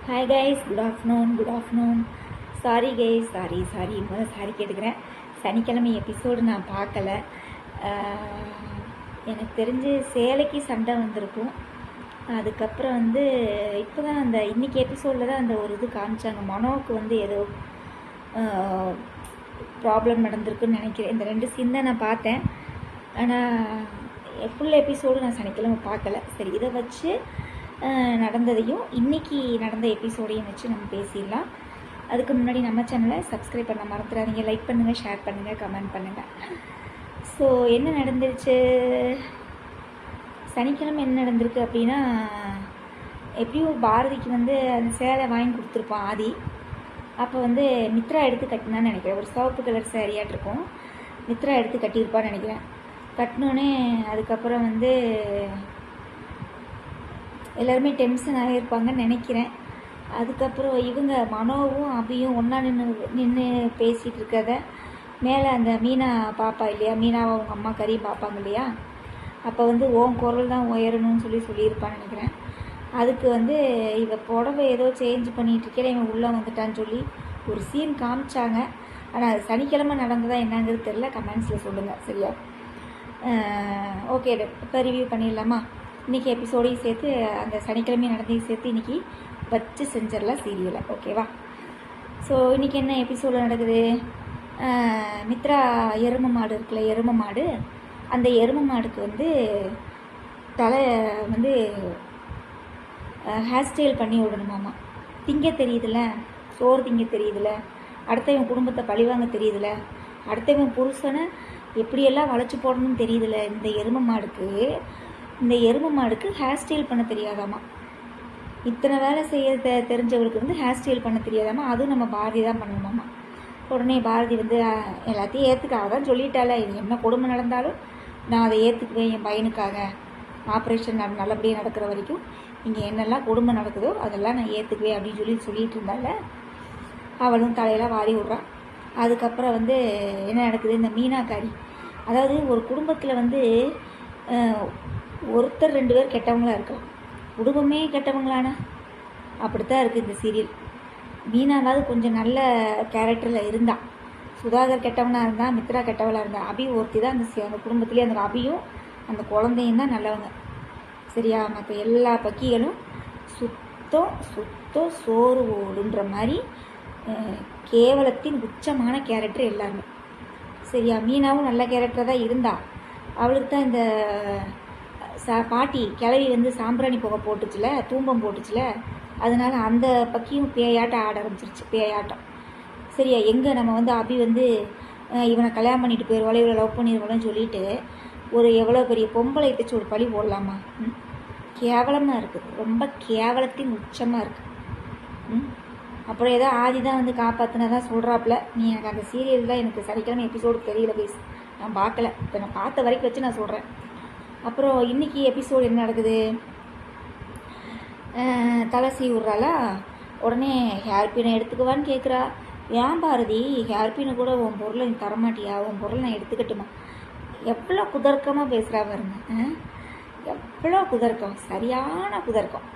Hi guys, good afternoon. Sorry guys, sorry முதல்ல sorry கேட்டுக்கிறேன். சனிக்கிழமை எபிசோடு நான் பார்க்கல. எனக்கு தெரிஞ்சு சேலைக்கு சண்டை வந்திருக்கும். அதுக்கப்புறம் இப்போ தான் இன்றைக்கி எபிசோடில் தான் அந்த ஒரு இது காமிச்சாங்க. மனோவுக்கு ஏதோ ப்ராப்ளம் நடந்திருக்குன்னு நினைக்கிறேன். இந்த 2 சீன் தான் நான் பார்த்தேன். ஆனால் ஃபுல் எபிசோடு நான் சனிக்கிழமை பார்க்கல. சரி, இதை வச்சு நடந்ததையும் இன்றைக்கி நடந்த எபிசோடையும் வச்சு நம்ம பேசிடலாம். அதுக்கு முன்னாடி நம்ம சேனலை சப்ஸ்கிரைப் பண்ண மறந்துடாதீங்க. லைக் பண்ணுங்கள், ஷேர் பண்ணுங்கள், கமெண்ட் பண்ணுங்கள். ஸோ என்ன நடந்துருச்சு சனிக்கிழமை என்ன நடந்திருக்கு அப்படின்னா, எப்படியும் பாரதிக்கு அந்த சேலை வாங்கி கொடுத்துருப்பான் ஆதி. அப்போ மித்ரா எடுத்து கட்டினான்னு நினைக்கிறேன். ஒரு சிவப்பு கலர் சேரீயாட்டிருக்கும். மித்ரா எடுத்து கட்டியிருப்பான்னு நினைக்கிறேன். கட்டினோடனே அதுக்கப்புறம் எல்லாருமே டென்ஷன் ஆகியிருப்பாங்கன்னு நினைக்கிறேன். அதுக்கப்புறம் இவங்க மனோவும் அபியும் ஒன்றா நின்று பேசிகிட்டு இருக்கிறத மேலே அந்த மீனா பாப்பா இல்லையா, மீனாவை அவங்க அம்மா கறியும் பார்ப்பாங்க இல்லையா, அப்போ ஓன் குரல் தான் உயரணும்னு சொல்லியிருப்பான்னு நினைக்கிறேன். அதுக்கு இவ புடவை ஏதோ சேஞ்ச் பண்ணிகிட்டு இருக்கிற இவன் உள்ளே வந்துட்டான்னு சொல்லி ஒரு சீன் காமிச்சாங்க. ஆனால் அது சனிக்கிழமை நடந்ததா என்னங்கிறது தெரில. கமெண்ட்ஸில் சொல்லுங்கள், சரியா? ஓகே, இப்போ ரிவ்யூ பண்ணிடலாமா? இன்றைக்கி எபிசோடையும் சேர்த்து அந்த சனிக்கிழமை நடந்தையும் சேர்த்து இன்றைக்கி வச்சு செஞ்சிடலாம் சீரியலை, ஓகேவா? ஸோ இன்றைக்கி என்ன எபிசோடு நடக்குது? மித்ரா எருமை மாடு இருக்குல்ல, எருமை மாடு. அந்த எருமை மாடுக்கு தலை ஹேர் ஸ்டைல் பண்ணி விடணுமாம்மா. திங்க தெரியுதுல்ல, சோறு திங்க தெரியுதுல்ல, அடுத்தவன் குடும்பத்தை பழிவாங்க தெரியுதுல்ல, அடுத்தவன் புருஷனை எப்படியெல்லாம் வளைச்சி போடணும்னு தெரியுதுல்ல. இந்த எருமை மாடுக்கு ஹேர் ஸ்டைல் பண்ண தெரியாதாம்மா. இத்தனை வேலை செய்ய தெரிஞ்சவருக்கு ஹேர் ஸ்டைல் பண்ண தெரியாதாம்மா. அதுவும் நம்ம பாரதி தான் பண்ணணுமாம்மா. உடனே பாரதி எல்லாத்தையும் ஏற்றுக்க. அதான் சொல்லிட்டால, இது என்ன கொடுமை நடந்தாலும் நான் அதை ஏற்றுக்குவேன். என் பையனுக்காக ஆப்ரேஷன் நல்லபடியாக நடக்கிற வரைக்கும் இங்கே என்னெல்லாம் கொடுமை நடக்குதோ அதெல்லாம் நான் ஏற்றுக்குவேன் அப்படின்னு சொல்லிட்டு இருந்தால, அவளும் தலையெல்லாம் வாரி விட்றான். அதுக்கப்புறம் என்ன நடக்குது? இந்த மீனாக்காரி, அதாவது ஒரு குடும்பத்தில் ஒருத்தர் 2 பேர் கெட்டவங்களாக இருக்கலாம், குடும்பமே கெட்டவங்களானா அப்படித்தான் இருக்குது இந்த சீரியல். மீனாவது கொஞ்சம் நல்ல கேரக்டரில் இருந்தா, சுதாகர் கெட்டவனாக இருந்தா, மித்ரா கெட்டவளாக இருந்தா, அபி ஒருத்தி தான் அந்த குடும்பத்துலேயே அந்த அபியும் அந்த குழந்தையும் தான் நல்லவங்க, சரியா? மற்ற எல்லா பக்கிகளும் சுத்தம் சோறு ஓடுன்ற மாதிரி கேவலத்தின் உச்சமான கேரக்டர் எல்லாருமே, சரியா? மீனாவும் நல்ல கேரக்டர் தான் இருந்தா. அவளுக்கு தான் இந்த பாட்டி கிளவி சாம்பிராணி புகை போட்டுச்சுல, தூம்பம் போட்டுச்சுல, அதனால அந்த பக்கியும் பேயாட்டம் ஆட ஆரம்பிச்சிருச்சு, பேயாட்டம், சரியா? எங்கே நம்ம அபி இவனை கல்யாணம் பண்ணிட்டு போயிடுவாளோ, இவளை லவ் பண்ணிடுவாளோன்னு சொல்லிட்டு ஒரு எவ்வளோ பெரிய பொம்பளை தைச்சு ஒரு பழி போடலாமா? கேவலமாக இருக்குது, ரொம்ப கேவலத்தின் உச்சமாக இருக்குது. அப்புறம் ஏதோ ஆதி தான் காப்பாற்றினதான் சொல்கிறாப்புல. நீ எனக்கு அந்த சீரியல் தான் எனக்கு சனிக்கிழமை எபிசோடு தெரியல பேசு, நான் பார்க்கல. இப்போ நான் பார்த்த வரைக்கும் வச்சு நான் சொல்கிறேன். அப்புறம் இன்றைக்கி எபிசோடு என்ன நடக்குது? தலை விட்றாளா, உடனே ஹேர்பினை எடுத்துக்குவான்னு கேட்குறா. ஏன் பாரதி, ஹேர்பினை கூட உன் பொருளை நீ தரமாட்டியா? உன் பொருளை நான் எடுத்துக்கட்டுமா? எவ்வளோ குதர்க்கமாக பேசுகிறா பாருங்க, எவ்வளோ குதர்க்கம், சரியான குதர்க்கம்,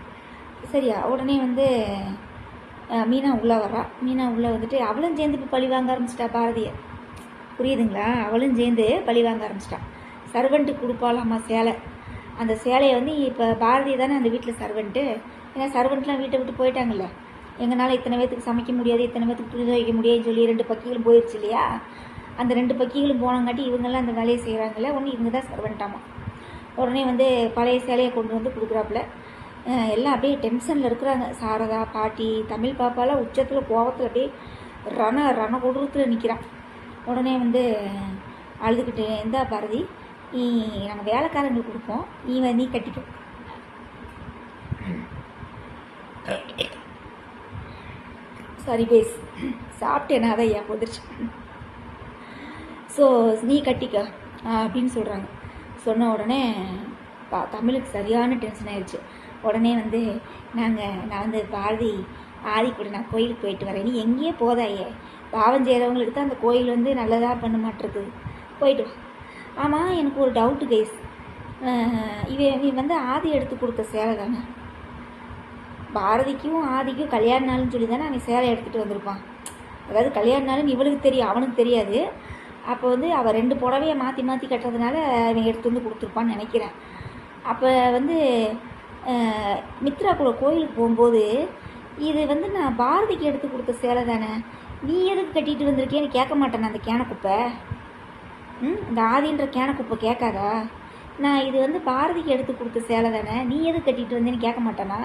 சரியா? உடனே மீனா உள்ளே வர்றா. மீனா உள்ளே அவளும் சேர்ந்து இப்போ பழி வாங்க ஆரம்பிச்சிட்டா பாரதியை, புரியுதுங்களா? அவளும் சேர்ந்து பழி வாங்க ஆரம்பிச்சிட்டான். சர்வெண்ட்டுக்கு கொடுப்பாளாம்மா சேலை. அந்த சேலையை இப்போ பாரதி தானே அந்த வீட்டில் சர்வெண்ட்டு. ஏன்னா சர்வெண்ட்லாம் வீட்டை விட்டு போயிட்டாங்கல்ல, எங்களால் இத்தனை பேத்துக்கு சமைக்க முடியாது, இத்தனை பேத்துக்கு துணி துவைக்க முடியாதுன்னு சொல்லி 2 பக்கிகளும் போயிடுச்சு இல்லையா? அந்த 2 பக்கிகளும் போனங்காட்டி இவங்கெல்லாம் அந்த வேலையை செய்கிறாங்கல்ல, ஒன்று இவங்க தான் சர்வெண்ட்டாமா. உடனே பழைய சேலையை கொண்டு கொடுக்குறாப்புல. எல்லாம் அப்படியே டென்ஷனில் இருக்கிறாங்க. சாரதா, பாட்டி, தமிழ் பாப்பாலாம் உச்சத்தில் கோபத்தில் அப்படியே ரண கொடூரத்தில் நிற்கிறான். உடனே அழுதுகிட்டு, எந்தா பாரதி, நீ நாங்கள் வேலைக்காரங்களுக்கு கொடுப்போம், நீ கட்டிக்கோ. சாரி பேஸ், சாப்பிட்டேன்னா அதை ஐயா போதிருச்சு. ஸோ நீ கட்டிக்க அப்படின்னு சொல்கிறாங்க. சொன்ன உடனே தமிழுக்கு சரியான டென்ஷன் ஆயிடுச்சு. உடனே நான் பாரதி ஆதி கூட நான் கோயிலுக்கு போயிட்டு வரேன், நீ எங்கேயே போதாயே, பாவம் செய்கிறவங்களுக்கு தான் அந்த கோயில் நல்லதாக பண்ண மாட்டிருக்கு, போயிட்டு வா. ஆமாம், எனக்கு ஒரு டவுட்டு கைஸ், நீ ஆதி எடுத்து கொடுத்த சேலை தானே? பாரதிக்கும் ஆதிக்கும் கல்யாண நாள்னு சொல்லி தானே அவன் சேலை எடுத்துகிட்டு வந்திருப்பான். அதாவது கல்யாண நாள்னு இவளுக்கு தெரியும், அவனுக்கு தெரியாது. அப்போ வந்து அவள் 2 புடவையை மாற்றி மாற்றி கட்டுறதுனால அவன் எடுத்து வந்து கொடுத்துருப்பான்னு நினைக்கிறேன். அப்போ வந்து மித்ரா கூட கோயிலுக்கு போகும்போது இது வந்து நான் பாரதிக்கு எடுத்து கொடுத்த சேலை தானே, நீ எதுக்கு கட்டிட்டு வந்திருக்கேன்னு கேட்க மாட்டேன் அந்த கேனக்குப்பை. இந்த ஆதின்ற கேனக்குப்பை கேட்காதா? நான் இது வந்து பாரதிக்கு எடுத்து கொடுத்த சேலை தானே, நீ எதுக்கு கட்டிட்டு வந்தேன்னு கேட்க மாட்டேனா?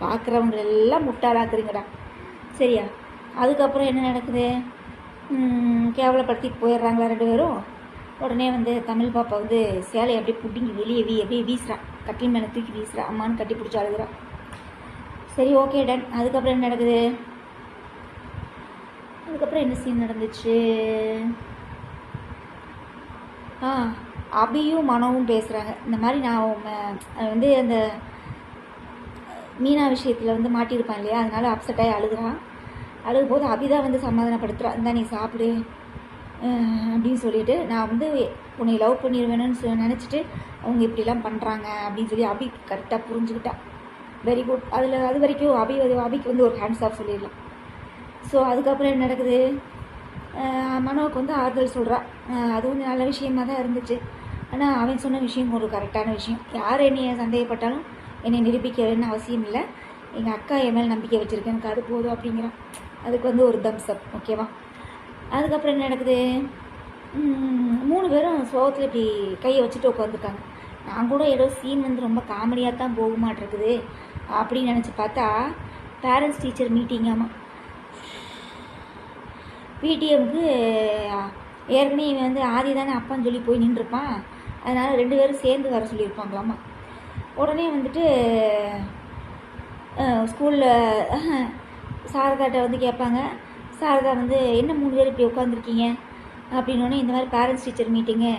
பார்க்குறவங்க எல்லாம் முட்டாளாக்குறீங்கடா. சரியா? அதுக்கப்புறம் என்ன நடக்குது? கேவலப்படுத்திட்டு போயிடுறாங்களா 2 பேரும். உடனே வந்து தமிழ் பாப்பா வந்து சேலையை அப்படியே புட்டிங்கி வெளியே அப்படியே வீசுறான், கட்டில் மேலே தூக்கி வீசுறான். அம்மான்னு கட்டி பிடிச்சி அழுகுறான். சரி, ஓகே, டன். அதுக்கப்புறம் என்ன நடக்குது? அதுக்கப்புறம் என்ன சீன் நடந்துச்சு? அபியும் மனோவும் பேசுகிறாங்க. இந்த மாதிரி நான் வந்து அந்த மீனா விஷயத்தில் வந்து மாட்டியிருப்பான் இல்லையா, அதனால அப்செட்டாகி அழுகுறான். அழுகும்போது அபிதான் வந்து சமாதானப்படுத்துகிறான். இந்தா நீ சாப்பிடு அப்படின்னு சொல்லிட்டு, நான் வந்து உன்னை லவ் பண்ணிடுவேணும்னு நினச்சிட்டு அவங்க இப்படிலாம் பண்ணுறாங்க அப்படின்னு சொல்லி அபி கரெக்டாக புரிஞ்சுக்கிட்டா. Very good. அது வரைக்கும் அபிக்கு வந்து ஒரு ஹேண்ட்ஸ் ஆஃப் சொல்லிடலாம். ஸோ அதுக்கப்புறம் என்ன நடக்குது? மனோவுக்கு வந்து ஆறுதல் சொல்கிறான். அதுவும் நல்ல விஷயமாக தான் இருந்துச்சு. ஆனால் அவன் சொன்ன விஷயம் ஒரு கரெக்டான விஷயம். யார் என்னைய சந்தேகப்பட்டாலும் என்னை நிரூபிக்க வேணும்னு அவசியம் இல்லை. எங்கள் அக்கா என் மேலே நம்பிக்கை வச்சுருக்கேன், எனக்கு அது போதும் அப்படிங்கிறான். அதுக்கு வந்து ஒரு தம்ஸ் அப். ஓகேவா? அதுக்கப்புறம் என்ன நடக்குது? 3 பேரும் சோகத்தில் இப்படி கையை வச்சுட்டு உட்காந்துருக்காங்க. நான் கூட ஏதோ சீன் வந்து ரொம்ப காமெடியாக தான் போக மாட்டிருக்குது அப்படின்னு நினச்சி பார்த்தா பேரண்ட்ஸ் டீச்சர் மீட்டிங்காமா. பிடிஎம்க்கு ஏற்கனவே இவன் வந்து ஆதி தானே அப்பான்னு சொல்லி போய் நின்றுருப்பான். அதனால் 2 பேரும் சேர்ந்து வர சொல்லியிருப்பாங்களாம்மா. உடனே வந்துட்டு ஸ்கூலில் சாரதாட்ட வந்து கேட்பாங்க. சாரதா வந்து என்ன 3 பேர் இப்படி உட்காந்துருக்கீங்க அப்படின்னோடனே, இந்த மாதிரி பேரண்ட்ஸ் டீச்சர் மீட்டிங்கு,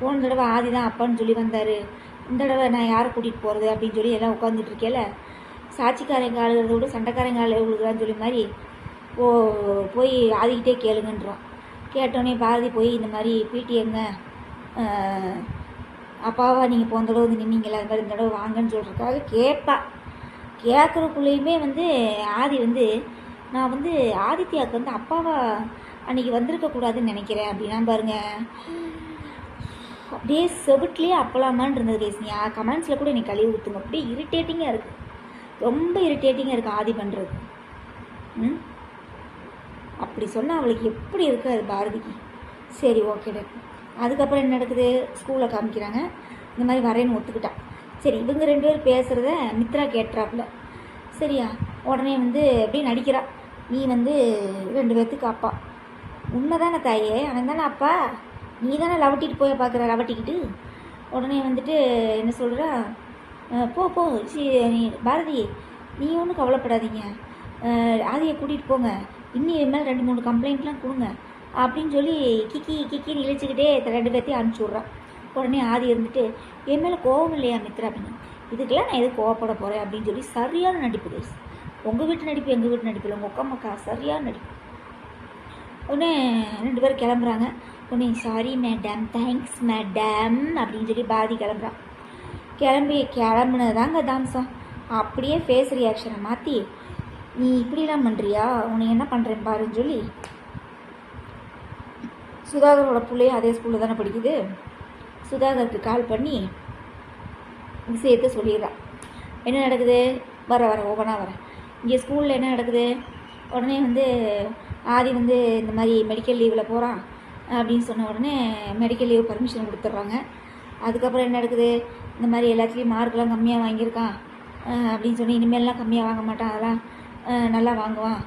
போன தடவை ஆதி தான் அப்பான்னு சொல்லி வந்தார், இந்த தடவை நான் யாரை கூட்டிகிட்டு போகிறது அப்படின்னு சொல்லி எல்லாம் உட்காந்துட்டு இருக்கேல, சாட்சிக்காரங்க ஆளுகிறத விட சண்டைக்காரங்க ஆளுகிறான்னு சொல்லி மாதிரி போய் ஆதிக்கிட்டே கேளுங்கன்றான். கேட்டோடனே பாரதி போய் இந்த மாதிரி பிடிஎங்க அப்பாவா நீங்கள் போன தடவை வந்து நின்னீங்களா, அது மாதிரி இந்த தடவை வாங்கன்னு சொல்கிறதுக்காக கேட்பா. கேட்குறக்குள்ளேயுமே வந்து ஆதி வந்து நான் வந்து ஆதித்யாவுக்கு வந்து அப்பாவா அன்றைக்கி வந்திருக்கக்கூடாதுன்னு நினைக்கிறேன் அப்படின்னா பாருங்க. அப்படியே செவிட்லேயே அப்பலாமான்னு இருந்தது கேஸ்னியா. கமெண்ட்ஸில் கூட எனக்கு கழுவி ஊற்றுங்க. அப்படியே இரிட்டேட்டிங்காக இருக்குது, ரொம்ப இரிட்டேட்டிங்காக இருக்குது ஆதி பண்ணுறது. அப்படி சொன்னால் அவளுக்கு எப்படி இருக்குது அது பாரதிக்கு. சரி, ஓகேடா. அதுக்கப்புறம் என்ன நடக்குது? ஸ்கூலில் காமிக்கிறாங்க. இந்த மாதிரி வரேன்னு ஒத்துக்கிட்டான். சரி, இவங்க 2 பேரும் பேசுகிறத மித்ரா கேட்டுறாப்புல. சரியா? உடனே வந்து அப்படியே நடிக்கிறா, நீ வந்து 2 பேர்த்துக்கு அப்பா. உண்மை தானே தாயே, அவன் தானே அப்பா, நீ தானே லவட்டிட்டு போய் பார்க்குற லவட்டிக்கிட்டு. உடனே வந்துட்டு என்ன சொல்கிறா, போ நீ பாரதி, நீ ஒன்றும் கவலைப்படாதீங்க, ஆதியை கூட்டிகிட்டு போங்க, இன்னும் என் மேலே 2-3 கம்ப்ளைண்ட்லாம் கொடுங்க அப்படின்னு சொல்லி கிக்கின்னு இழிச்சிக்கிட்டே 2 பேர்த்தையும் அனுப்பிச்சி விட்றான். உடனே ஆதி இருந்துட்டு, என் மேலே கோவம் இல்லையா மித்ரா அப்படின்னு, இதுக்கெல்லாம் நான் எதுவும் கோவப்பட போகிறேன் அப்படின்னு சொல்லி சரியான நடிப்பு கேஸ். உங்கள் வீட்டு நடிப்பு எங்கள் வீட்டு நடிப்பில் உங்கள் அக்கா சரியான நடிப்பு. உடனே 2 பேரும் கிளம்புறாங்க. உடனே சாரி மேடம், தேங்க்ஸ் மேடம் அப்படின்னு சொல்லி பாரதி கிளம்புறான். கிளம்புனதாங்க தாம்சம். அப்படியே ஃபேஸ் ரியாக்ஷனை மாற்றி, நீ இப்படிலாம் பண்ணுறியா, உன்னை என்ன பண்ணுறேன் பாருன்னு சொல்லி, சுதாகரோட பிள்ளையும் அதே ஸ்கூலில் தானே படிக்குது, சுதாகருக்கு கால் பண்ணி விஷயத்தை சொல்லிடுறான். என்ன நடக்குது? வர ஒவ்வொன்றா வரேன். இங்கே ஸ்கூலில் என்ன நடக்குது? உடனே வந்து ஆதி வந்து இந்த மாதிரி மெடிக்கல் லீவில் போகிறான் அப்படின்னு சொன்ன உடனே மெடிக்கல் லீவ் பர்மிஷன் கொடுத்துட்றாங்க. அதுக்கப்புறம் என்ன நடக்குது? இந்த மாதிரி எல்லாத்துலேயும் மார்க்கெலாம் கம்மியாக வாங்கியிருக்கான் அப்படின்னு சொல்லி இனிமேல்லாம் கம்மியாக வாங்க மாட்டான், அதெல்லாம் நல்லா வாங்குவான்.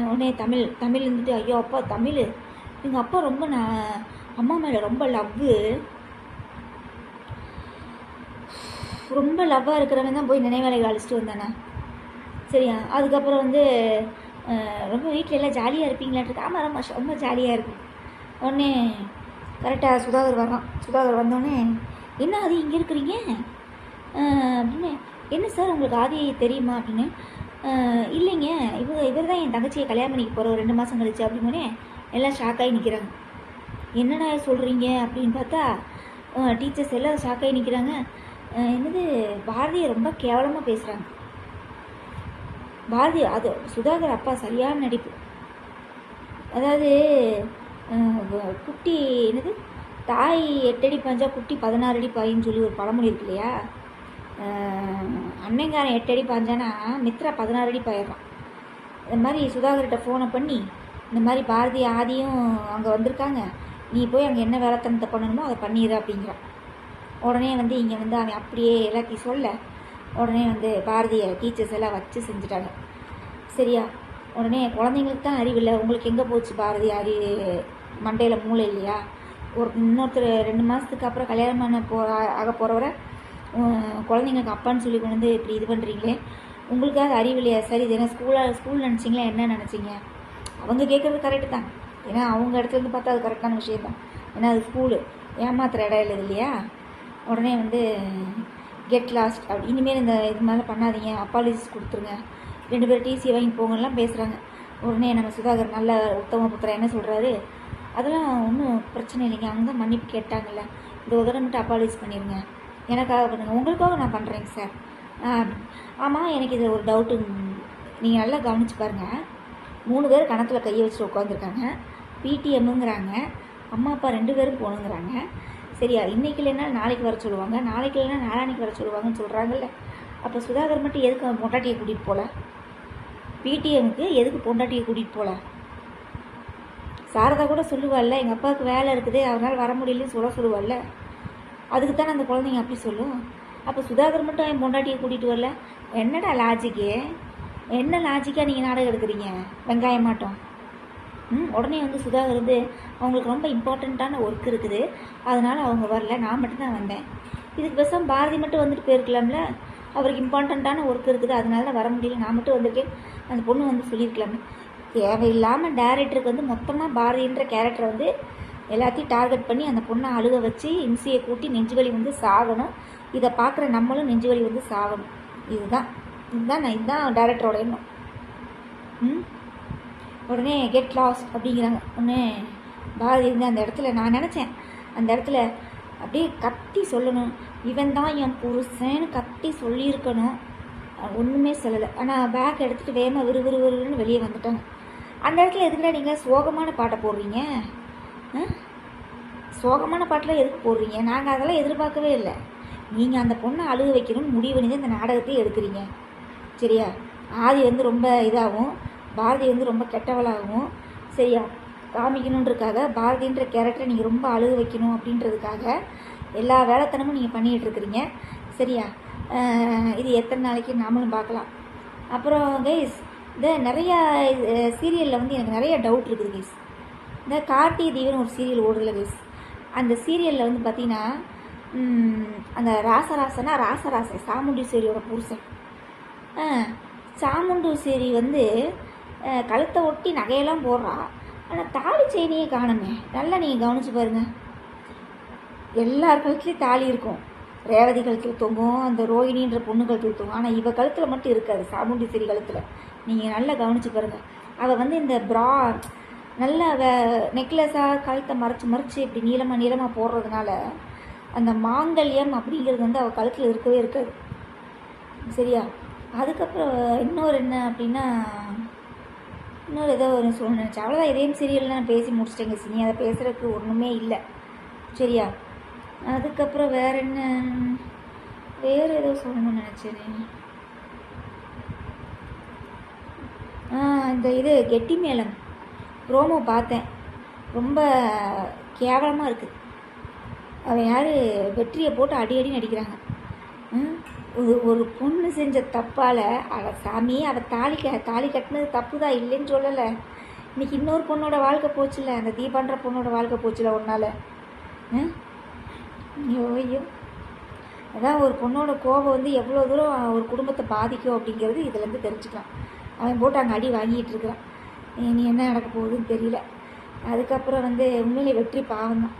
உடனே தமிழ் இருந்துட்டு, ஐயோ அப்பா தமிழ், எங்கள் அப்பா ரொம்ப அம்மா மேலே ரொம்ப லவ்வாக இருக்கிறவன் தான் போய் நினைவேலைகள் அழைச்சிட்டு வந்தானே. சரியா? அதுக்கப்புறம் வந்து ரொம்ப வீட்டில் எல்லாம் ஜாலியாக இருப்பீங்களான்ட்டு. ஆமாம், ரொம்ப ஜாலியாக இருக்கும். உடனே கரெக்டாக சுதாகர் வரான். சுதாகர் வந்தோடனே, என்ன ஆதி இங்கே இருக்கிறீங்க அப்படின்னு, என்ன சார் உங்களுக்கு ஆதி தெரியுமா அப்படின்னு. இல்லைங்க, இவர் தான் என் தங்கச்சியை கல்யாணம் பண்ணிக்க போகிற ஒரு 2 மாதம் கழிச்சு அப்படின்னே எல்லாம் ஷாக்காகி நிற்கிறாங்க. என்னடா சொல்கிறீங்க அப்படின்னு பார்த்தா, டீச்சர்ஸ் எல்லாம் ஷாக்காகி நிற்கிறாங்க. என்னது பாரதியை ரொம்ப கேவலமாக பேசுகிறாங்க. பாரதி அது சுதாகர் அப்பா சரியான நடிப்பு. அதாவது குட்டி என்னது தாய் 8 அடி பாஞ்சா குட்டி 16 அடி பாயின்னு சொல்லி ஒரு பழமொழி இருக்கு இல்லையா? அன்னைங்காரன் 8 அடி பாஞ்சானா மித்ரா 16 அடி பாயிடுறான். இந்த மாதிரி சுதாகர்கிட்ட ஃபோனை பண்ணி இந்த மாதிரி பாரதி ஆதியும் அங்கே வந்திருக்காங்க, நீ போய் அங்கே என்ன வேலைத்தனத்தை பண்ணணுமோ அதை பண்ணிடு அப்படிங்கிறான். உடனே வந்து இங்கே வந்து அவன் அப்படியே எல்லாத்தையும் சொல்ல உடனே வந்து பாரதியை டீச்சர்ஸ் எல்லாம் வச்சு செஞ்சுட்டாங்க. சரியா? உடனே குழந்தைங்களுக்கு தான் அறிவில்லை, உங்களுக்கு எங்கே போச்சு பாரதி மண்டையில் மூளை இல்லையா? இன்னொருத்தர் 2 மாதத்துக்கு அப்புறம் கல்யாணம் ஆக போகிறவரை குழந்தைங்களுக்கு அப்பான்னு சொல்லி கொண்டு வந்து இப்படி இது பண்ணுறீங்களே, உங்களுக்காக அறிவில்லையா? சரி, இது என்ன ஸ்கூல் நினச்சிங்களா, என்ன நினச்சிங்க? அவங்க கேட்குறது கரெக்டு தான், ஏன்னா அவங்க இடத்துலேருந்து பார்த்தா அது கரெக்டான விஷயம் தான். ஏன்னா அது ஸ்கூலு, ஏமாத்துற இடம் இல்லை இல்லையா? உடனே வந்து கெட் லாஸ்ட் அப்படி, இனிமேல் இந்த இது மேலே பண்ணாதீங்க, அப்பாலஜிஸ் கொடுத்துருங்க, 2 பேர் டிசி வாங்கி போங்கலாம் பேசுகிறாங்க. உடனே நம்ம சுதாகர் நல்ல உத்தம புத்திரன் என்ன சொல்கிறாரு, அதெல்லாம் ஒன்றும் பிரச்சனை இல்லைங்க, அவங்க தான் மன்னிப்பு கேட்டாங்கல்ல, இந்த உதவி மட்டும் அப்பாலஜிஸ் பண்ணிடுங்க, எனக்காக பண்ணுங்கள், உங்களுக்காக நான் பண்ணுறேங்க சார். ஆமாம், எனக்கு இது ஒரு டவுட்டு, நீங்கள் நல்லா கவனித்து பாருங்கள். 3 பேர் கணத்தில் கையை வச்சுட்டு உட்காந்துருக்காங்க, பிடிஎம்முங்கிறாங்க, அம்மா அப்பா 2 பேரும் போகணுங்கிறாங்க. சரியா? இன்றைக்கி இல்லைன்னா நாளைக்கு வர சொல்லுவாங்க, நாளைக்கு இல்லைன்னா நாளான்னைக்கு வர சொல்லுவாங்கன்னு சொல்கிறாங்கல்ல. அப்போ சுதாகர் மட்டும் எதுக்கு அவன் பொண்டாட்டியை கூட்டிகிட்டு போகல? பிடிஎம்க்கு எதுக்கு பொண்டாட்டியை கூட்டிகிட்டு போகல? சாரதா கூட சொல்லுவாள்ல, எங்கள் அப்பாவுக்கு வேலை இருக்குது அவனால் வர முடியலன்னு சொல்லுவாள்ல, அதுக்கு தானே அந்த குழந்தைங்க அப்படி சொல்லும். அப்போ சுதாகர் மட்டும் என் பொண்டாட்டியை கூட்டிகிட்டு வரல, என்னடா லாஜிக்கு? என்ன லாஜிக்காக நீங்கள் நாடகம் எடுக்கிறீங்க வெங்காயம் மாட்டோம்? உடனே வந்து சுதாகர் வந்து அவங்களுக்கு ரொம்ப இம்பார்ட்டண்ட்டான ஒர்க் இருக்குது, அதனால் அவங்க வரல, நான் மட்டும்தான் வந்தேன். இதுக்கு பேசாம பாரதி மட்டும் வந்துட்டு போயிருக்கலாம்ல, அவருக்கு இம்பார்ட்டண்ட்டான ஒர்க் இருக்குது அதனால தான் வர முடியல, நான் மட்டும் வந்திருக்கேன் அந்த பொண்ணு வந்து சொல்லியிருக்கலாமே. தேவையில்லாமல் டேரக்டருக்கு வந்து மொத்தமாக பாரதின்ற கேரக்டரை வந்து எல்லாத்தையும் டார்கெட் பண்ணி அந்த பொண்ணை அழுக வச்சு இம்சியை கூட்டி நெஞ்சுவலி வந்து சாகணும், இதை பார்க்குற நம்மளும் நெஞ்சுவலி வந்து சாகணும். இதுதான் டேரக்டரோட எண்ணம். உடனே கெட் லாஸ்ட் அப்படிங்கிறாங்க. உடனே பாரதி வந்து அந்த இடத்துல நான் நினச்சேன், அந்த இடத்துல அப்படியே கத்தி சொல்லணும், இவன் தான் என் புருஷன்னு கத்தி சொல்லியிருக்கணும். ஒன்றுமே சொல்லலை, ஆனால் பேக் எடுத்துகிட்டு வேகமாக விறுவிறுன்னு வெளியே வந்துட்டாங்க. அந்த இடத்துல எதுக்குடா நீங்கள் சோகமான பாட்டை போடுறீங்க? சோகமான பாட்டில் எதுக்கு போடுறீங்க? நாங்கள் அதெல்லாம் எதிர்பார்க்கவே இல்லை. நீங்கள் அந்த பொண்ணை அழுக வைக்கணும்னு முடிவு பண்ணி தான் இந்த நாடகத்தையே எடுக்கிறீங்க. சரியா? ஆதி வந்து ரொம்ப இதாகவும் பாரதி வந்து ரொம்ப கெட்டவளாகவும் சரியா காமிக்கணுன்றதுக்காக பாரதின்ற கேரக்டரை நீங்கள் ரொம்ப அழுக வைக்கணும் அப்படின்றதுக்காக எல்லா வேலைத்தனமும் நீங்கள் பண்ணிகிட்டு இருக்கிறீங்க. சரியா? இது எத்தனை நாளைக்கு நாமளும் பார்க்கலாம். அப்புறம் கைஸ், இந்த நிறையா சீரியலில் வந்து எனக்கு நிறைய டவுட் இருக்குது கைஸ். இந்த கார்த்திகை தீவன் ஒரு சீரியல் ஓடுதில்ல கைஸ், அந்த சீரியலில் வந்து பார்த்திங்கன்னா அந்த ராசராசை சாமுண்டீஸ்வரியோட புருஷன். சாமுண்டீஸ்வரி வந்து கழுத்தை ஒட்டி நகையெல்லாம் போடுறா, ஆனால் தாலி செயினையே காணுமே. நல்லா நீங்கள் கவனித்து பாருங்கள், எல்லார் கழுத்துலேயும் தாலி இருக்கும். ரேவதி கழுத்தில் தொங்கும், அந்த ரோஹிணின்ற பொண்ணு கழுத்தில் தொங்கும், ஆனால் இவள் கழுத்தில் மட்டும் இருக்காது, சாமுண்டீஸ்வரி கழுத்தில். நீங்கள் நல்லா கவனித்து பாருங்கள். அவள் வந்து இந்த நல்ல நெக்லஸாக கழுத்தை மறைச்சி இப்படி நீளமாக போடுறதுனால அந்த மாங்கல்யம் அப்படிங்கிறது வந்து அவள் கழுத்தில் இருக்கவே இருக்காது. சரியா? அதுக்கப்புறம் இன்னொரு என்ன அப்படின்னா, இன்னொரு ஏதோ ஒரு சொல்ல நினச்சேன், அவ்வளோதான். இதே சீரியல் நான் பேசி முடிச்சிட்டேங்க. சினி அதை பேசுகிறதுக்கு ஒன்றுமே இல்லை. சரியா? அதுக்கப்புறம் வேறு ஏதோ சொல்லணும்னு நினச்சேன். இந்த இது கெட்டி மேளம் ப்ரோமோ பார்த்தேன், ரொம்ப கேவலமாக இருக்குது. அவன் யார் வெற்றியை போட்டு அடி நடிக்கிறாங்க. ஒரு பொண்ணு செஞ்ச தப்பால் அவள் சாமி அவள் தாலி கட்டினது தப்பு தான், இல்லைன்னு சொல்லலை. இன்றைக்கி இன்னொரு பொண்ணோட வாழ்க்கை போச்சுல, அந்த தீபான்ற பொண்ணோட வாழ்க்கை போச்சுல ஒன்றால். ஐயோ, அதான் ஒரு பொண்ணோட கோபம் வந்து எவ்வளோ தூரம் ஒரு குடும்பத்தை பாதிக்கும் அப்படிங்கிறது இதுலேருந்து தெரிஞ்சுக்கலாம். அவன் போட்டு அங்கே அடி வாங்கிட்டு இருக்கிறான், நீ என்ன நடக்க போகுதுன்னு தெரியல. அதுக்கப்புறம் வந்து உண்மையிலே வெற்றி பாவம் தான்,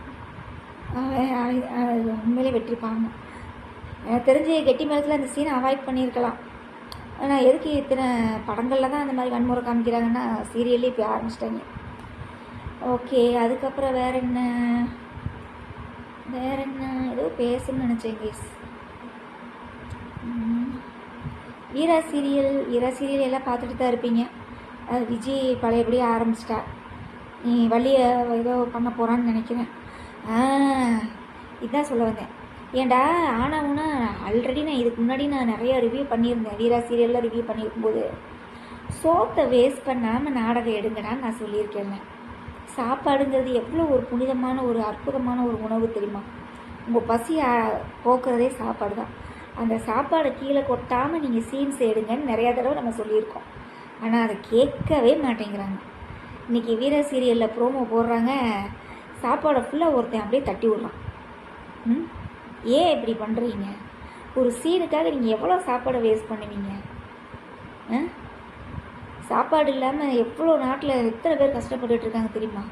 உண்மையிலே வெற்றி பாவம் தான். எனக்கு தெரிஞ்சு கெட்டி மேளத்தில் அந்த சீனை அவாய்ட் பண்ணியிருக்கலாம். ஆனால் எதுக்கு இத்தனை படங்களில் தான் அந்த மாதிரி வன்முறை காமிக்கிறாங்கன்னா சீரியல்லே இப்போ ஆரம்பிச்சிட்டாங்க. ஓகே, அதுக்கப்புறம் வேறு என்ன, வேற என்ன ஏதோ பேசணும்னு நினச்சேன் கேஸ். வீரா சீரியல் எல்லாம் பார்த்துட்டு தான் இருப்பீங்க. அது விஜய் பழையபடியே ஆரம்பிச்சிட்டா. நீ வள்ளியை ஏதோ பண்ண போகிறான்னு நினைக்கிறேன். இதுதான் சொல்ல வந்தேன். ஏன்டா ஆனாவுன்னா ஆல்ரெடி நான் இதுக்கு முன்னாடி நான் நிறையா ரிவ்யூ பண்ணியிருந்தேன். வீரா சீரியலில் ரிவ்யூ பண்ணியிருக்கும்போது சோத்தை வேஸ்ட் பண்ணாமல் நாடகம் எடுங்கடான்னு நான் சொல்லியிருக்கேன். சாப்பாடுங்கிறது எவ்வளோ ஒரு புனிதமான ஒரு அற்புதமான ஒரு உணவு தெரியுமா? உங்கள் பசியை போக்குறதே சாப்பாடு தான். அந்த சாப்பாடை கீழே கொட்டாமல் நீங்கள் சீன்ஸ் எடுங்கன்னு நிறையா தடவை நம்ம சொல்லியிருக்கோம். ஆனால் அதை கேட்கவே மாட்டேங்கிறாங்க. இன்றைக்கி வீர சீரியலில் ப்ரோமோ போடுறாங்க, சாப்பாடை ஃபுல்லாக ஒருத்தன் அப்படியே தட்டி விட்றான். ஏன் இப்படி பண்ணுறீங்க? ஒரு சீனுக்காக நீங்கள் எவ்வளோ சாப்பாடை வேஸ்ட் பண்ணுவீங்க? சாப்பாடு இல்லாமல் எவ்வளோ நாட்டில் எத்தனை பேர் கஷ்டப்பட்டுருக்காங்க தெரியுமா?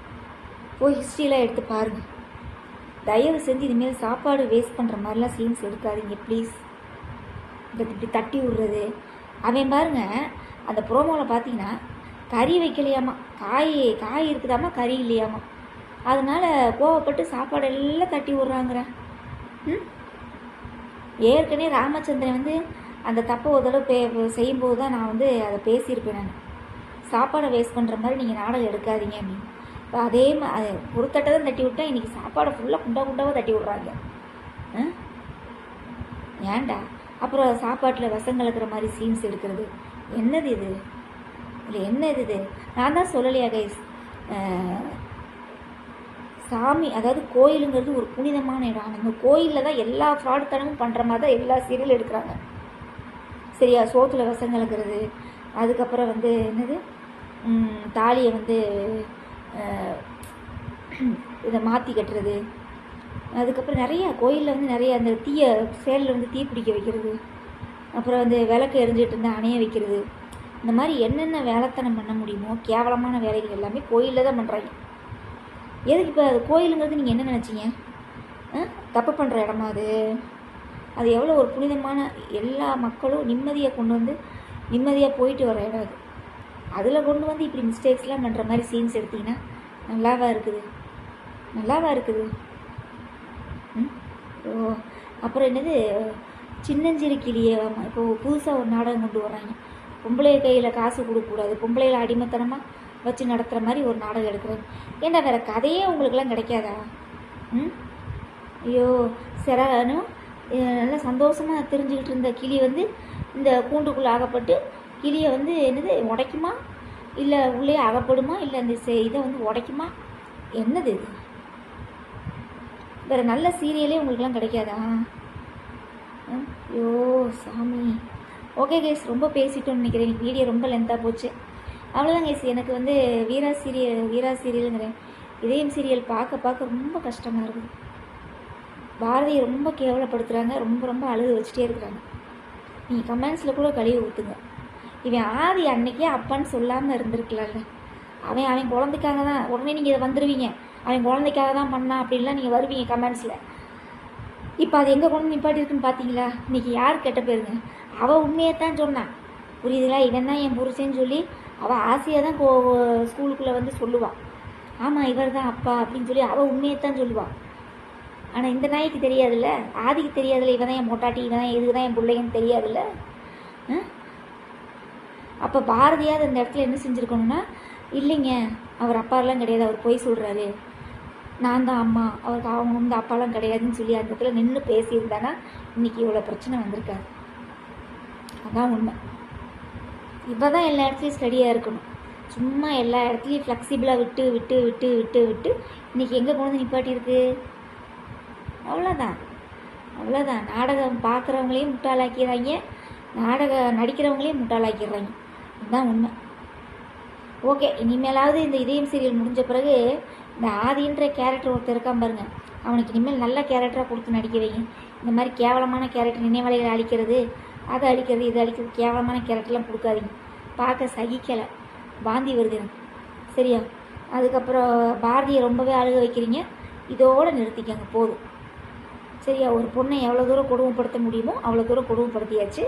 போய் ஹிஸ்ட்ரியெலாம் எடுத்து பாருங்கள். தயவு செஞ்சு இனிமேல் சாப்பாடு வேஸ்ட் பண்ணுற மாதிரிலாம் சீன்ஸ் எடுக்காதீங்க ப்ளீஸ். இப்படி தட்டி விடுறது அவன் பாருங்க. அந்த ப்ரோமோவில் பார்த்தீங்கன்னா கறி வைக்கலையாமா, காய் இருக்குதாமா, கறி இல்லையாமா. அதனால கோவப்பட்டு சாப்பாடு எல்லாம் தட்டி விட்றாங்கிறேன். ஏற்கனவே ராமச்சந்திரன் வந்து அந்த தப்பை ஒரு தடவை செய்யும்போது தான் நான் வந்து அதை பேசியிருப்பேன். நான் சாப்பாடை வேஸ்ட் பண்ணுற மாதிரி நீங்கள் நாடகம் எடுக்காதீங்க அப்படின்னு. இப்போ அதே ஒரு தட்டை தான் தட்டி விட்டா இன்றைக்கி சாப்பாடை ஃபுல்லாக குண்டாக தட்டி விட்றாங்க. ஏன்டா? அப்புறம் சாப்பாட்டில் விஷம் கலக்கிற மாதிரி சீன்ஸ் எடுக்கிறது என்னது இது? இல்லை என்ன இது? நான் தான் சொல்லலையா கைஸ், சாமி அதாவது கோயிலுங்கிறது ஒரு புனிதமான இடம். அந்த கோயிலில் தான் எல்லா ஃப்ராடுத்தனமும் பண்ணுற மாதிரி தான் எல்லா சீரியலும் எடுக்கிறாங்க. சரியா? சோத்தில் விஷம் கலக்கிறது, அதுக்கப்புறம் வந்து என்னது தாலியை வந்து இதை மாற்றி கட்டுறது, அதுக்கப்புறம் நிறையா கோயிலில் வந்து நிறைய அந்த சேலில் வந்து தீ பிடிக்க வைக்கிறது, அப்புறம் வந்து விளக்கு எரிஞ்சிட்டு இருந்தால் அணைய வைக்கிறது. இந்த மாதிரி என்னென்ன வேலைத்தனம் பண்ண முடியுமோ கேவலமான வேலைகள் எல்லாமே கோயிலில் தான் பண்ணுறாங்க. எதுக்கு இப்போ அது கோயிலுங்கிறது நீங்கள் என்ன நினச்சிங்க? தப்பு பண்ணுற இடமா அது? அது எவ்வளோ ஒரு புனிதமான, எல்லா மக்களும் நிம்மதியாக கொண்டு வந்து நிம்மதியாக போயிட்டு வர இடம் அது. அதில் கொண்டு வந்து இப்படி மிஸ்டேக்ஸ்லாம் பண்ணுற மாதிரி சீன்ஸ் எடுத்திங்கன்னா நல்லாவா இருக்குது? ஓ, அப்புறம் என்னது சின்னஞ்சிறு கிளியே, இப்போது புதுசாக ஒரு நாடகம் கொண்டு வர்றாங்க. பொம்பளை கையில் காசு கொடுக்கக்கூடாது, பொம்பளையில் அடிமைத்தனமாக வச்சு நடத்துகிற மாதிரி ஒரு நாடகம் எடுக்கிறது. ஏன்டா வேறு கதையே உங்களுக்கெல்லாம் கிடைக்காதா? ஐயோ, சிறனும் நல்லா சந்தோஷமாக தெரிஞ்சுக்கிட்டு இருந்த கிளி வந்து இந்த கூண்டுக்குள்ளே அகப்பட்டு கிளியை வந்து என்னது உடைக்குமா, இல்லை உள்ளே அகப்படுமா, இல்லை அந்த இதை வந்து உடைக்குமா? என்னது இது? வேறு நல்ல சீரியலே உங்களுக்கெல்லாம் கிடைக்காதா? ஐயோ சாமி. ஓகே கேஸ், ரொம்ப பேசிட்டோன்னு நினைக்கிறேன். எனக்கு வீடியோ ரொம்ப லென்த்தாக போச்சு. அவ்வளோதான் கேஸ். எனக்கு வந்து வீரா சீரியலுங்கிறேன், இதயம் சீரியல் பார்க்க ரொம்ப கஷ்டமாக இருக்குது. பாரதியை ரொம்ப கேவலப்படுத்துகிறாங்க, ரொம்ப அழுது வச்சுட்டே இருக்கிறாங்க. நீங்கள் கமெண்ட்ஸில் கூட கழுவி ஊற்றுங்க. இவன் ஆதி அன்னைக்கே அப்பான்னு சொல்லாமல் இருந்திருக்கலாம்ல. அவன் குழந்தைக்காக தான், உடனே நீங்கள் இதை வந்துடுவீங்க, அவன் குழந்தைக்காக தான் பண்ணான் அப்படின்லாம் நீங்கள் வருவீங்க கமெண்ட்ஸில். இப்போ அது எங்கே கொண்டு நிப்பாட்டி இருக்குன்னு பார்த்தீங்களா? இன்றைக்கி யார் கெட்ட பேருங்க? அவள் உண்மையைத்தான் சொன்னான், புரியுதுங்களா? இவன் தான் என் புருஷன்னு சொல்லி அவள் ஆசையாக தான் ஸ்கூலுக்குள்ளே வந்து சொல்லுவாள், ஆமாம் இவர் தான் அப்பா அப்படின்னு சொல்லி அவள் உண்மையைத்தான் சொல்லுவாள். ஆனால் இந்த நாய்க்கு தெரியாதுல்ல, ஆதிக்கு தெரியாதுல்ல, இவன் தான் என் மொட்டாட்டி, இவன் தான் இதுக்கு தான் என் பிள்ளைங்கன்னு தெரியாதுல்ல. அப்போ பாரதியாவது அந்த இடத்துல என்ன செஞ்சுருக்கணும்னா, இல்லைங்க அவர் அப்பாலாம் கிடையாது, அவர் பொய் சொல்கிறாரு, நான் தான் அம்மா, அவருக்கு அவங்க வந்து அப்பாலாம் கிடையாதுன்னு சொல்லி அந்த இடத்துல நின்று பேசியிருந்தானா இன்றைக்கி இவ்வளோ பிரச்சனை வந்திருக்காது. அதான் உண்மை. இப்போ தான் எல்லா இடத்துலையும் ஸ்டடியாக இருக்கணும். சும்மா எல்லா இடத்துலையும் ஃப்ளெக்சிபிளாக விட்டு விட்டு விட்டு விட்டு விட்டு இன்றைக்கி எங்கே கொண்டு வந்து நிப்பாட்டியிருக்கு? அவ்வளோதான். நாடகம் பார்க்குறவங்களையும் முட்டாளாக்கிறாங்க, நாடகம் நடிக்கிறவங்களையும் முட்டாளாக்கிடுறாங்க. இதுதான் உண்மை. ஓகே, இனிமேலாவது இந்த இதயம் சீரியல் முடிஞ்ச பிறகு இந்த ஆதின்ற கேரக்டர் ஒருத்தர் இருக்கான் பாருங்க, அவனுக்கு இனிமேல் நல்ல கேரக்டராக கொடுத்து நடிக்க வைங்க. இந்த மாதிரி கேவலமான கேரக்டர், நினைவலைகளை அழிக்கிறது, அதை அழிக்கிறது, இதை அழிக்கிறது, கேவலமான கேரக்டர்லாம் கொடுக்காதீங்க. பார்க்க சகிக்கலை, வாந்தி வருது எனக்கு. சரியா? அதுக்கப்புறம் பாரதியை ரொம்பவே அழுக வைக்கிறீங்க, இதோடு நிறுத்திக்கங்க, போதும். சரியா? ஒரு பொண்ணை எவ்வளோ தூரம் கொடுமைப்படுத்த முடியுமோ அவ்வளோ தூரம் கொடுமைப்படுத்தியாச்சு.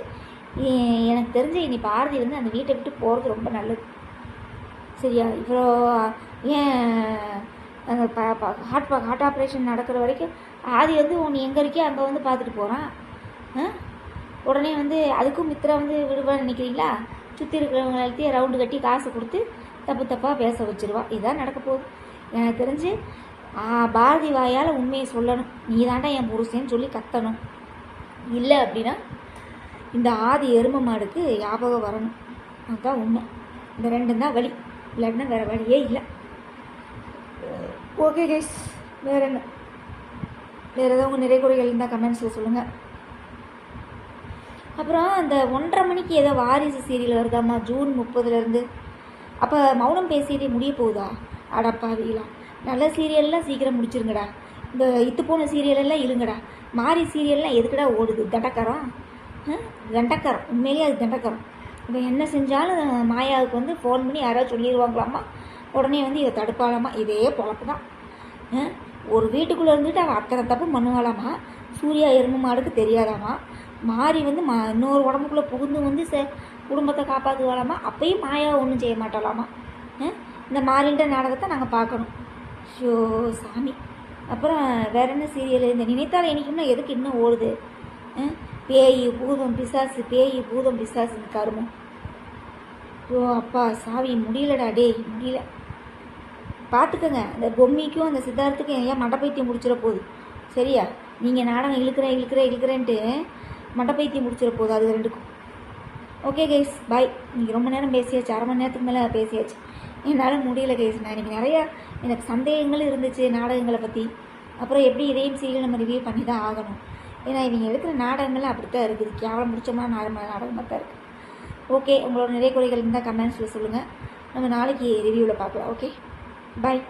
எனக்கு தெரிஞ்ச இனி பாரதி வந்து அந்த வீட்டை விட்டு போகிறது ரொம்ப நல்லது. சரியா? இவ்வளோ ஏன் அந்த ஹார்ட் ஆப்ரேஷன் நடக்கிற வரைக்கும் ஆதி வந்து உன்னை எங்கே இருக்கே அங்கே வந்து பார்த்துட்டு போகிறான். உடனே வந்து அதுக்கும் மித்ரா வந்து விடுவான்னு நினைக்கிறீங்களா? சுற்றி இருக்கிறவங்க எல்லாத்தையும் ரவுண்டு கட்டி காசு கொடுத்து தப்பு தப்பாக பேச வச்சுருவா. இதுதான் நடக்க போகுது. எனக்கு தெரிஞ்சு பாரதி வாயால் உண்மையை சொல்லணும். நீ தாண்டா என் புருஷன்னு சொல்லி கத்தணும். இல்லை அப்படின்னா இந்த ஆதி எருமை மாடுக்கு ஞாபகம் வரணும். அதுதான் உண்மை. இந்த ரெண்டும் தான் வழி, இல்லைன்னா வேறு வழியே இல்லை. ஓகே கைஸ், வேறு என்ன, வேறு ஏதாவது உங்கள் நிறைய குறைகள் இருந்தால் கமெண்ட்ஸில் சொல்லுங்கள். அப்புறம் அந்த 1:30 மணிக்கு ஏதோ வாரிசு சீரியல் வருதாம்மா ஜூன் 30 அப்போ மௌனம் பேசியதே முடிய போகுதா? அடப்பாவீங்களா, நல்ல சீரியல்லாம் சீக்கிரம் முடிச்சிருங்கடா. இந்த இத்து போன சீரியலெல்லாம் இழுங்கடா. மாறி சீரியல்லாம் எதுக்குடா ஓடுது? தண்டக்கரம், தண்டக்கரம், உண்மையிலேயே அது தண்டக்கரம். இப்போ என்ன செஞ்சாலும் மாயாவுக்கு வந்து ஃபோன் பண்ணி யாராவது சொல்லிடுவாங்களாம்மா. உடனே வந்து இவ தடுப்பாளாமா. இதே பொழப்பு தான். ஒரு வீட்டுக்குள்ளே இருந்துட்டு அவள் அத்தனை தப்பு பண்ணுவாளாமா. சூர்யா எருமை மாடுக்கு தெரியாதாமா. மாறி வந்து இன்னொரு உடம்புக்குள்ளே புகுந்து வந்து குடும்பத்தை காப்பாற்றுவாளாமா. அப்பயும் மாயா ஒன்றும் செய்ய மாட்டாளாமா. இந்த மாறின்ற நாடகத்தை நாங்கள் பார்க்கணும். ஷோ சாமி. அப்புறம் வேற என்ன சீரியல்? இந்த நினைத்தால் இன்றைக்கும்னா எதுக்கு இன்னும் ஓடுது? பேய் பூதம் பிசாசு, பேய் பூதம் பிசாசு கருமம். ஓ அப்பா சாவி, முடியலடா டேய், முடியல. பார்த்துக்கங்க, இந்த பொம்மிக்கும் அந்த சித்தார்த்துக்கும் ஏன் மண்டப்பைத்தியம் முடிச்சிட போகுது. சரியா? நீங்கள் நாடகம் இழுக்கிறேன்ட்டு மண்டப்பைத்தியம் முடிச்சிட போகுது அது ரெண்டுக்கும். ஓகே கைஸ், பாய். இன்றைக்கி ரொம்ப நேரம் பேசியாச்சு, 1/2 மணி நேரத்துக்கு மேலே பேசியாச்சு. என்னால் முடியல கைஸ். நான் இன்றைக்கி நிறையா எனக்கு சந்தேகங்கள் இருந்துச்சு நாடகங்களை பற்றி. அப்புறம் எப்படி இதையும் சீரியல் நம்ம ரிவ்யூ பண்ணி தான் ஆகணும். ஏன்னா இவங்க எடுக்கிற நாடகங்கள் அப்படி தான் இருக்குது. கேவலம் முடிச்சோம்னா நாடகமாக தான் இருக்குது. ஓகே, உங்களோட நிறைய குறைகள் இருந்தால் கமெண்ட்ஸில் சொல்லுங்கள். நம்ம நாளைக்கு ரிவ்யூவில் பார்க்கலாம். ஓகே, பாய்.